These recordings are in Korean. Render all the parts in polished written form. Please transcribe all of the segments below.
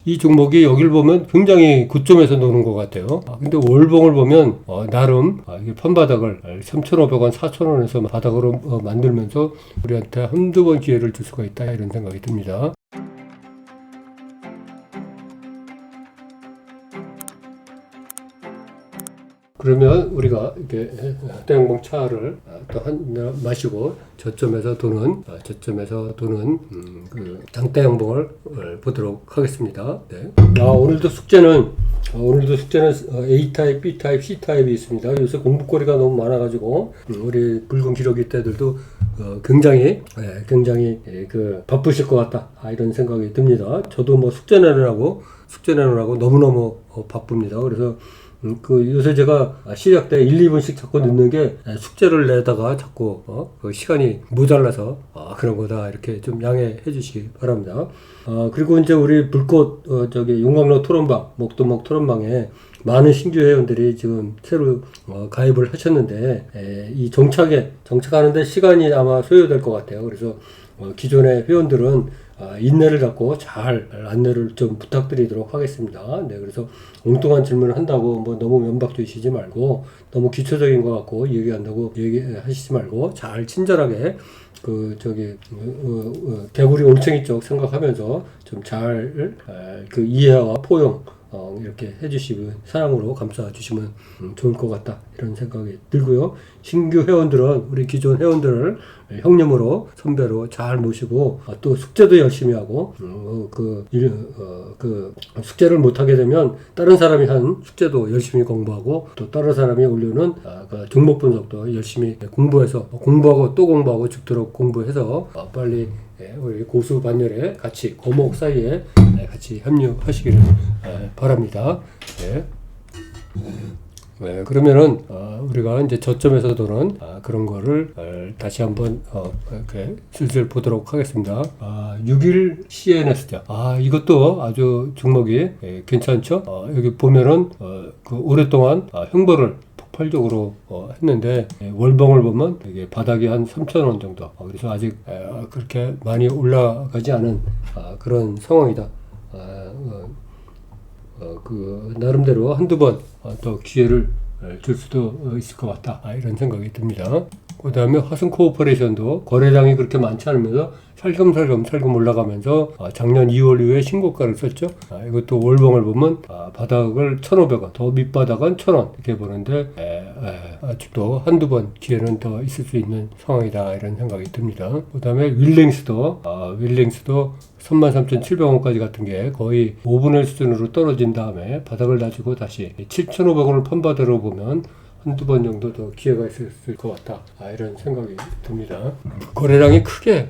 이 종목이 여기를 보면 굉장히 고점에서 노는 것 같아요. 근데 월봉을 보면 나름 이게 판바닥을 3,500원, 4,000원에서 바닥으로 만들면서 우리한테 한두 번 기회를 줄 수가 있다 이런 생각이 듭니다. 그러면 우리가 이렇게 대형봉 차를 또 한 마시고 저점에서 도는 그 장대형봉을 보도록 하겠습니다. 네. 오늘도 숙제는 A 타입, B 타입, C 타입이 있습니다. 요새 공부거리가 너무 많아가지고 우리 붉은 기러기 때들도 굉장히 그 바쁘실 것 같다 이런 생각이 듭니다. 저도 뭐 숙제 내느라고 너무너무 바쁩니다. 그래서 그 요새 제가 시작 때 1, 2분씩 자꾸 늦는 게 숙제를 내다가 자꾸 그 시간이 모자라서 그런 거다 이렇게 좀 양해해 주시기 바랍니다. 그리고 이제 우리 불꽃 용광로 토론방, 목도목 토론방에 많은 신규 회원들이 지금 새로 가입을 하셨는데 이 정착하는데 시간이 아마 소요될 것 같아요. 그래서 기존의 회원들은 인내를 갖고 잘 안내를 좀 부탁드리도록 하겠습니다. 네, 그래서 엉뚱한 질문을 한다고 뭐 너무 면박주의시지 말고 너무 기초적인 것 같고 얘기하시지 말고 잘 친절하게 개구리 올챙이 쪽 생각하면서 좀 잘 그 이해와 포용 이렇게 해주시면 사랑으로 감싸주시면 좋을 것 같다 이런 생각이 들고요. 신규 회원들은 우리 기존 회원들을 형님으로 선배로 잘 모시고 또 숙제도 열심히 하고 숙제를 못하게 되면 다른 사람이 한 숙제도 열심히 공부하고 또 다른 사람이 올려놓은 그 종목 분석도 열심히 공부하고 또 공부하고 죽도록 공부해서 빨리 우리 고수 반열에 같이 고목 사이에 같이 합류하시기를 바랍니다. 네, 그러면은 우리가 이제 저점에서 도는 그런 거를 다시 한번 이렇게 슬슬 보도록 하겠습니다. 6일 CNS죠. 이것도 아주 종목이 괜찮죠. 여기 보면은 그 오랫동안 횡보를 폭발적으로 했는데 월봉을 보면 이게 바닥이 한 3,000원 정도. 그래서 아직 그렇게 많이 올라가지 않은 그런 상황이다. 그 나름대로 한두 번 더 기회를 줄 수도 있을 것 같다 이런 생각이 듭니다. 그 다음에 화순코오퍼레이션도 거래량이 그렇게 많지 않으면서 살금 올라가면서 작년 2월 이후에 신고가를 썼죠. 이것도 월봉을 보면 바닥을 1,500원, 더 밑바닥은 1,000원 이렇게 보는데 아직도 한두 번 기회는 더 있을 수 있는 상황이다 이런 생각이 듭니다. 그 다음에 윌링스도 33,700원까지 같은 게 거의 5분의 1 수준으로 떨어진 다음에 바닥을 다지고 다시 7,500원을 판바닥으로 보면 한두 번 정도 더 기회가 있을 것 같다 이런 생각이 듭니다. 거래량이 크게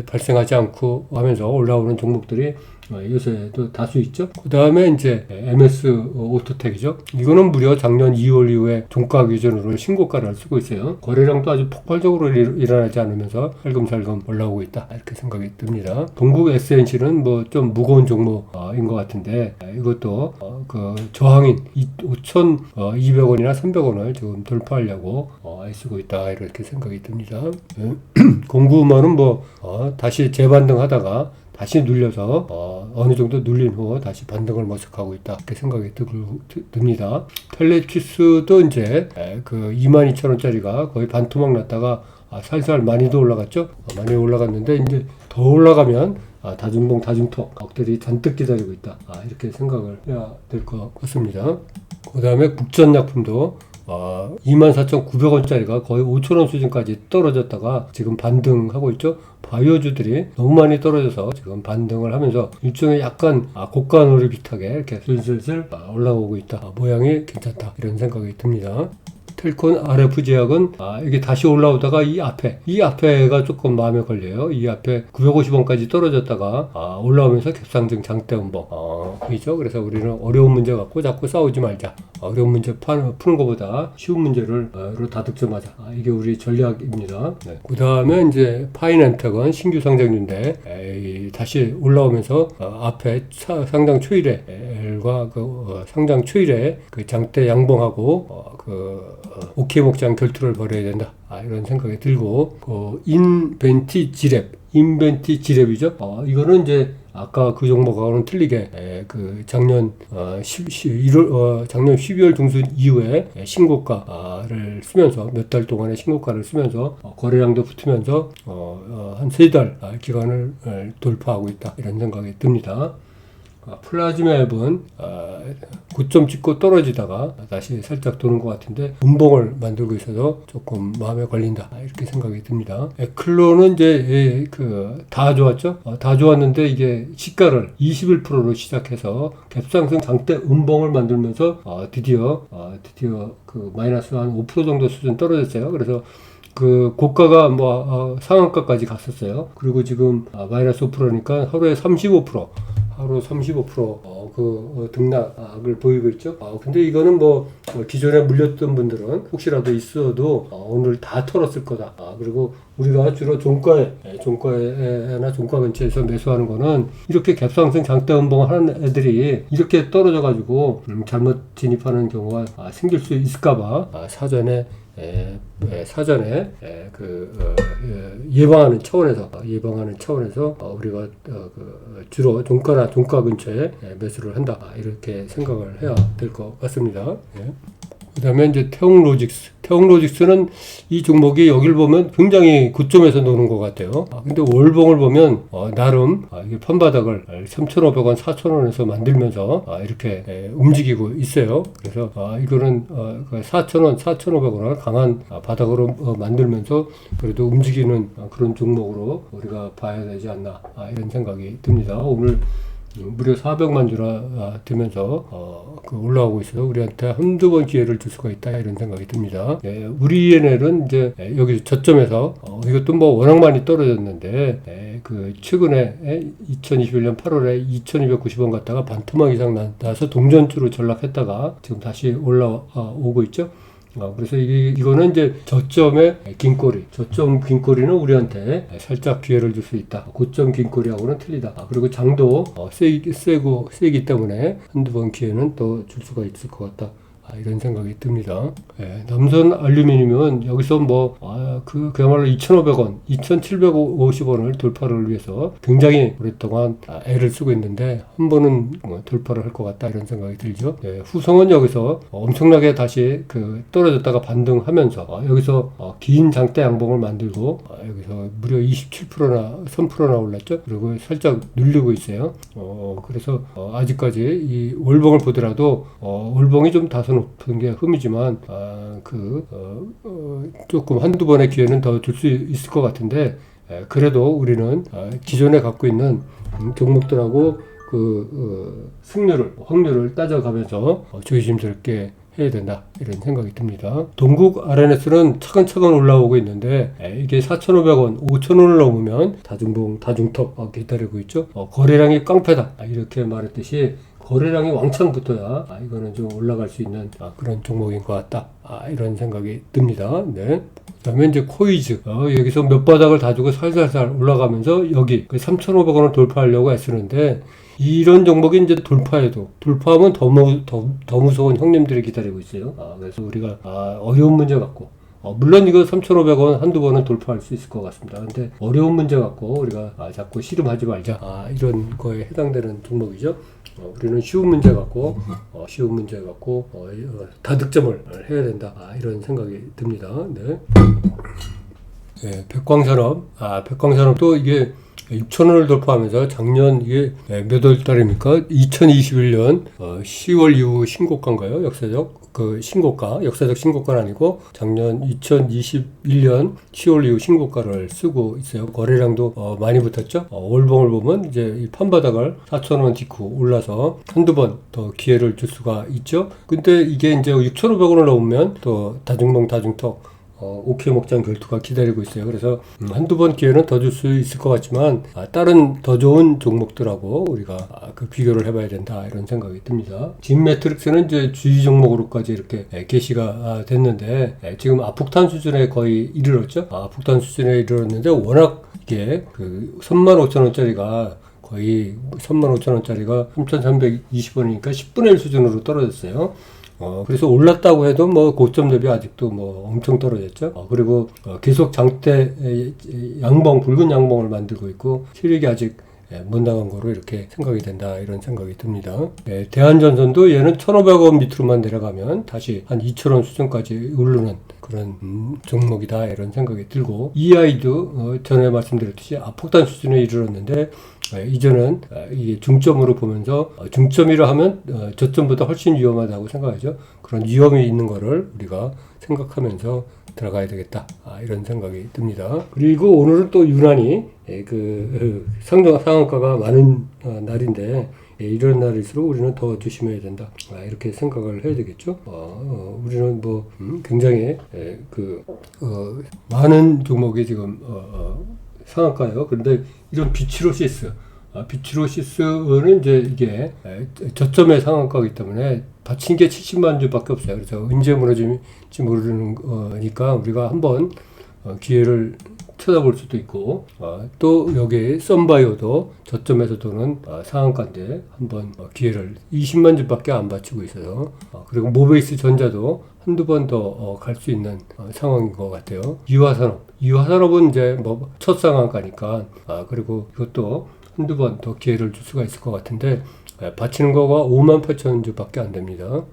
발생하지 않고 하면서 올라오는 종목들이 요새도 다수 있죠. 그 다음에 이제 MS 오토텍이죠. 이거는 무려 작년 2월 이후에 종가 기준으로 신고가를 쓰고 있어요. 거래량도 아주 폭발적으로 일어나지 않으면서 살금살금 올라오고 있다 이렇게 생각이 듭니다. 동국 SNC는 뭐 좀 무거운 종목인 것 같은데 이것도 그 저항인 5,200원이나 300원을 지금 돌파하려고 애쓰고 있다 이렇게 생각이 듭니다. 공구만은 뭐 다시 재반등하다가 다시 눌려서 어느 정도 눌린 후 다시 반등을 모색하고 있다 이렇게 생각이 듭니다. 텔레치스도 이제 그 22,000원짜리가 거의 반토막 났다가 살살 많이도 올라갔죠. 많이 올라갔는데 이제 더 올라가면 다중봉 다중톡들이 잔뜩 기다리고 있다 이렇게 생각을 해야 될 것 같습니다. 그 다음에 국전약품도 24,900원짜리가 거의 5,000원 수준까지 떨어졌다가 지금 반등하고 있죠. 바이오주들이 너무 많이 떨어져서 지금 반등을 하면서 일종의 약간 고가놀이 비슷하게 이렇게 슬슬 올라오고 있다. 모양이 괜찮다 이런 생각이 듭니다. 텔콘 RF제약은 이게 다시 올라오다가 이 앞에가 조금 마음에 걸려요. 이 앞에 950원까지 떨어졌다가 올라오면서 갭상승 장대음봉 이죠. 그래서 우리는 어려운 문제 갖고 자꾸 싸우지 말자. 어려운 문제 푸는 것보다 쉬운 문제로 다득점하자. 이게 우리 전략입니다. 네. 그 다음에 이제 파이낸텍은 신규 상장주인데 다시 올라오면서 앞에 상장 초일에과 상장 초일에 그 장대 양봉하고 오케이 목장 결투를 벌여야 된다. 이런 생각이 들고 인벤티 지랩이죠. 이거는 이제 아까 그 종목하고는 틀리게 그 작년 12월 중순 이후에 신고가를 쓰면서 몇 달 동안의 신고가를 쓰면서 거래량도 붙으면서 한 3달 기간을 돌파하고 있다, 이런 생각이 듭니다. 플라즈맵은 고점 찍고 떨어지다가 다시 살짝 도는 것 같은데 음봉을 만들고 있어서 조금 마음에 걸린다, 이렇게 생각이 듭니다. 에클론은 이제 다 좋았죠. 다 좋았는데 이게 시가를 21%로 시작해서 갭상승 장대 음봉을 만들면서 드디어 그 마이너스 한 5% 정도 수준 떨어졌어요. 그래서 그 고가가 상한가까지 갔었어요. 그리고 지금 마이너스 5%니까 하루에 35%, 하루 35% 등락을 보이고 있죠. 근데 이거는 기존에 물렸던 분들은 혹시라도 있어도 오늘 다 털었을 거다. 그리고 우리가 주로 종가나 종가 근처에서 매수하는 거는 이렇게 갭상승 장대 음봉 하는 애들이 이렇게 떨어져 가지고 잘못 진입하는 경우가 생길 수 있을까봐 사전에 예방하는 차원에서 우리가 주로 종가나 종가 근처에 매수를 한다, 이렇게 생각을 해야 될 것 같습니다. 그 다음에 이제 태웅로직스는 이 종목이 여기를 보면 굉장히 고점에서 노는 것 같아요. 근데 월봉을 보면 나름 이게 판바닥을 3,500원, 4,000원에서 만들면서 이렇게 움직이고 있어요. 그래서 이거는 4,000원, 4,500원을 강한 바닥으로 만들면서 그래도 움직이는 그런 종목으로 우리가 봐야 되지 않나, 이런 생각이 듭니다. 오늘 무려 400만 주나 되면서 올라오고 있어서 우리한테 한두 번 기회를 줄 수가 있다, 이런 생각이 듭니다. 우리 ENL은 이제 여기 저점에서 이것도 워낙 많이 떨어졌는데 최근에 2021년 8월에 2290원 갔다가 반토막 이상 나서 동전주로 전락했다가 지금 다시 올라오고 있죠. 그래서 이거는 이제 저점 긴꼬리는 우리한테 살짝 기회를 줄 수 있다. 고점 긴꼬리하고는 틀리다. 그리고 장도 세기 때문에 한두 번 기회는 또 줄 수가 있을 것 같다, 이런 생각이 듭니다. 남선 알루미늄은 여기서 그야말로 2,500원, 2,750원을 돌파를 위해서 굉장히 오랫동안 애를 쓰고 있는데 한 번은 돌파를 할 것 같다, 이런 생각이 들죠. 후성은 여기서 엄청나게 다시 떨어졌다가 반등하면서 여기서 긴 장대 양봉을 만들고 여기서 무려 27%나 3%나 올랐죠. 그리고 살짝 눌리고 있어요. 그래서 아직까지 이 월봉을 보더라도 월봉이 좀 다소 높은 게 흠이지만 조금 한두 번의 기회는 더 줄 수 있을 것 같은데, 그래도 우리는 기존에 갖고 있는 종목들하고 확률을 따져가면서 조심스럽게 해야 된다, 이런 생각이 듭니다. 동국 RNS는 차근차근 올라오고 있는데 이게 4,500원, 5,000원을 넘으면 다중턱 기다리고 있죠. 거래량이 깡패다, 이렇게 말했듯이 거래량이 왕창 붙어야 이거는 좀 올라갈 수 있는 그런 종목인 것 같다, 이런 생각이 듭니다. 네. 그 다음에 이제 코이즈, 여기서 몇 바닥을 다주고 살살살 올라가면서 여기 3,500원을 돌파하려고 애쓰는데, 이런 종목이 이제 돌파하면 더 무서운 형님들이 기다리고 있어요. 그래서 우리가 어려운 문제 갖고, 물론 이거 3,500원 한두 번은 돌파할 수 있을 것 같습니다. 근데 어려운 문제 갖고 우리가 자꾸 씨름하지 말자, 이런 거에 해당되는 종목이죠. 우리는 쉬운 문제 갖고 다득점을 해야 된다, 이런 생각이 듭니다. 네. 백광산업도 이게 6,000원을 돌파하면서 작년 이게 몇 월 달입니까? 2021년 10월 이후 신고가인가요? 역사적 신고가는 아니고 작년 2021년 10월 이후 신고가를 쓰고 있어요. 거래량도 많이 붙었죠. 월봉을 보면 이제 이 판바닥을 4,000원 딛고 올라서 한두 번 더 기회를 줄 수가 있죠. 근데 이게 이제 6,500원을 넘으면 또 다중턱 오케이 목장 결투가 기다리고 있어요. 그래서 한두 번 기회는 더 줄 수 있을 것 같지만 다른 더 좋은 종목들하고 우리가 비교를 해봐야 된다, 이런 생각이 듭니다. 진매트릭스는 이제 주의 종목으로까지 이렇게 게시가 됐는데 지금 폭탄 수준에 거의 이르렀죠. 폭탄 수준에 이르렀는데 워낙 이게 35,000원짜리가 거의 35,000원짜리가 3,320원이니까 10분의 1 수준으로 떨어졌어요. 그래서 올랐다고 해도 고점 대비 아직도 엄청 떨어졌죠. 그리고 계속 장대 붉은 양봉을 만들고 있고, 세력이 아직 못 나간 거로 이렇게 생각이 된다 이런 생각이 듭니다. 대한전선도 얘는 1,500원 밑으로만 내려가면 다시 한 2,000원 수준까지 오르는 그런 종목이다 이런 생각이 들고 EI도 전에 말씀드렸듯이 폭탄 수준에 이르렀는데 이제는 이게 중점으로 보면서 중점이라 하면 저점보다 훨씬 위험하다고 생각하죠. 그런 위험이 있는 거를 우리가 생각하면서 들어가야 되겠다 이런 생각이 듭니다. 그리고 오늘은 또 유난히 상한가가 많은 날인데 이런 날일수록 우리는 더 조심해야 된다 이렇게 생각을 해야 되겠죠. 우리는 뭐 굉장히 많은 종목이 지금 상한가예요. 그런데 이런 비치로시스 비치로시스는 이제 이게 저점의 상한가이기 때문에 받친 게 70만 주밖에 없어요. 그래서 언제 무너질지 모르는 거니까 우리가 한번 기회를 쳐다볼 수도 있고 또 여기 썬바이오도 저점에서 도는 상한가인데 한번 기회를 20만 주밖에 안 받치고 있어요. 그리고 모베이스 전자도 한두 번 더 갈 수 있는 상황인 것 같아요. 유화산업은 이제 뭐 첫 상한가니까 그리고 이것도 한두 번 더 기회를 줄 수가 있을 것 같은데 받치는 거가 58,000 주밖에 안 됩니다.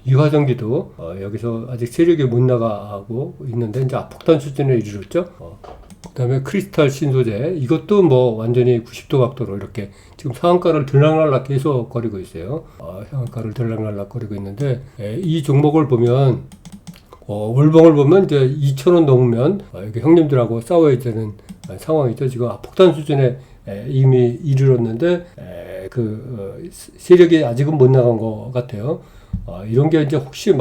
유화전기도 여기서 아직 세력이 못 나가고 있는데 이제 폭탄 수준에 이르렀죠. 그 다음에 크리스탈 신소재 이것도 뭐 완전히 90도 각도로 이렇게 지금 상한가를 들락날락 계속 거리고 있어요. 상한가를 들락날락 거리고 있는데 이 종목을 보면 월봉을 보면 이제 2,000원 넘으면 여기 형님들하고 싸워야 되는 상황이죠. 지금 폭탄 수준에 이미 이르렀는데 세력이 아직은 못 나간 것 같아요. 이런 게 이제 혹시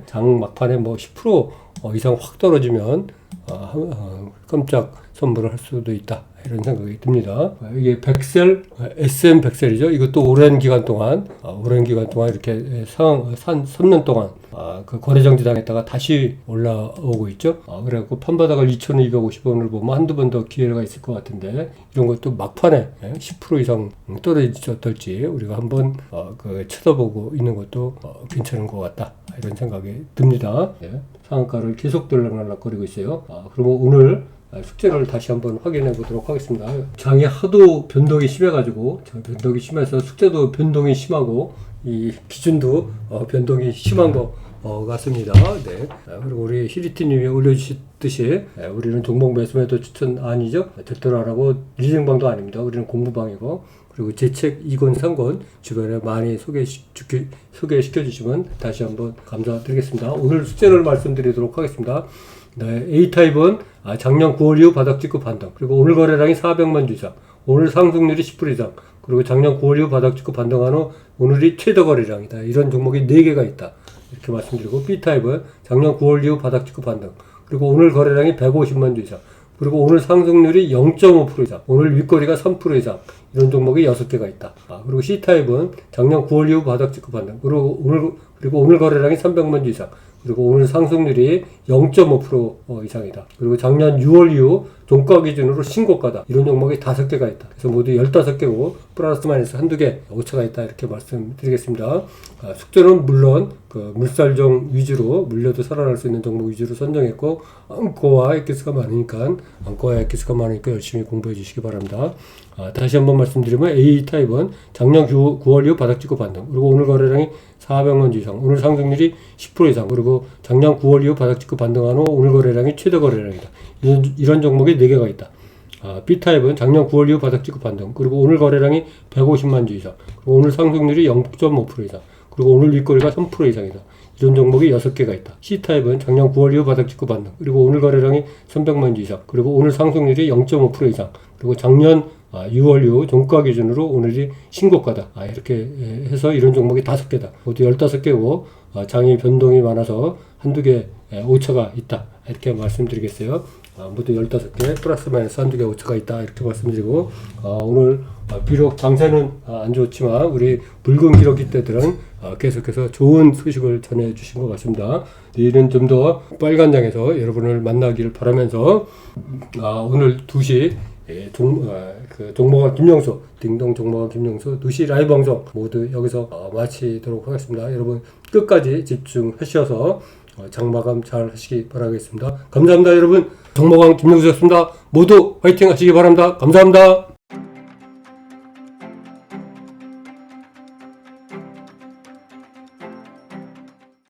장 막판에 뭐 10% 이상 확 떨어지면 깜짝 선물을 할 수도 있다 이런 생각이 듭니다. 이게 백셀 SM 백셀이죠. 이것도 오랜 기간 동안 이렇게 3년 동안 그 거래 정지당했다가 다시 올라오고 있죠. 그래갖고 판바닥을 2,250원을 보면 한두 번 더 기회가 있을 것 같은데 이런 것도 막판에 10% 이상 떨어질지 어떨지 우리가 한번 쳐다보고 있는 것도 괜찮은 것 같다 이런 생각이 듭니다. 상한가를 계속 들락날락거리고 있어요. 그러면 오늘 숙제를 다시 한번 확인해 보도록 하겠습니다. 장이 하도 변동이 심해가지고 변동이 심해서 숙제도 변동이 심하고 이 기준도 변동이 심한 것 같습니다. 네. 그리고 우리 히리티님이 올려주셨듯이 우리는 종목 매수매도 추천 아니죠. 절대로 안 하고 리딩방도 아닙니다. 우리는 공부방이고 그리고 제 책 2권 3권 주변에 많이 소개시켜 주시면 다시 한번 감사드리겠습니다. 오늘 숙제를 말씀드리도록 하겠습니다. 네, A타입은 작년 9월 이후 바닥 찍고 반등 그리고 오늘 거래량이 400만 주 이상 오늘 상승률이 10% 이상 그리고 작년 9월 이후 바닥 찍고 반등한 후 오늘이 최대 거래량이다. 이런 종목이 4개가 있다. 이렇게 말씀드리고 B타입은 작년 9월 이후 바닥 찍고 반등 그리고 오늘 거래량이 150만 주 이상 그리고 오늘 상승률이 0.5% 이상 오늘 윗거리가 3% 이상 이런 종목이 6개가 있다. 그리고 C타입은 작년 9월 이후 바닥 찍고 반등 그리고 오늘 거래량이 300만 주 이상 그리고 오늘 상승률이 0.5% 이상이다. 그리고 작년 6월 이후 종가 기준으로 신고가다. 이런 종목이 5개가 있다. 그래서 모두 15개고 플러스 마이너스 한두 개 오차가 있다. 이렇게 말씀드리겠습니다. 숙제는 물론 물살종 위주로 물려도 살아날 수 있는 종목 위주로 선정했고 안과와 엑기스가 많으니까 열심히 공부해 주시기 바랍니다. 다시 한번 말씀드리면 A타입은 작년 9월 이후 바닥 찍고 반등 그리고 오늘 거래량이 400만 주 이상 오늘 상승률이 10% 이상 그리고 작년 9월 이후 바닥 찍고 반등한 후 오늘 거래량이 최대 거래량이다. 이런 종목이 4개가 있다. B타입은 작년 9월 이후 바닥 찍고 반등 그리고 오늘 거래량이 150만 주 이상 그리고 오늘 상승률이 0.5% 이상 그리고 오늘 윗거리가 3% 이상이다. 이런 종목이 6개가 있다. C타입은 작년 9월 이후 바닥 찍고 반등 그리고 오늘 거래량이 300만 주 이상 그리고 오늘 상승률이 0.5% 이상 그리고 작년 6월 이후 종가 기준으로 오늘이 신고가다. 이렇게 해서 이런 종목이 5개다. 모두 15개고 장이 변동이 많아서 한두 개 오차가 있다. 이렇게 말씀드리겠어요. 모두 15개 플러스 마이너스 한두 개 오차가 있다. 이렇게 말씀드리고 오늘 비록 장세는 안 좋지만 우리 붉은 기러기 때들은 계속해서 좋은 소식을 전해주신 것 같습니다. 내일은 좀 더 빨간 장에서 여러분을 만나기를 바라면서 오늘 2시 종목왕 김영수 딩동 종목왕 김영수 2시 라이브 방송 모두 여기서 마치도록 하겠습니다. 여러분 끝까지 집중하셔서 장마감 잘 하시기 바라겠습니다. 감사합니다. 여러분 종목왕 김영수였습니다. 모두 화이팅 하시기 바랍니다. 감사합니다.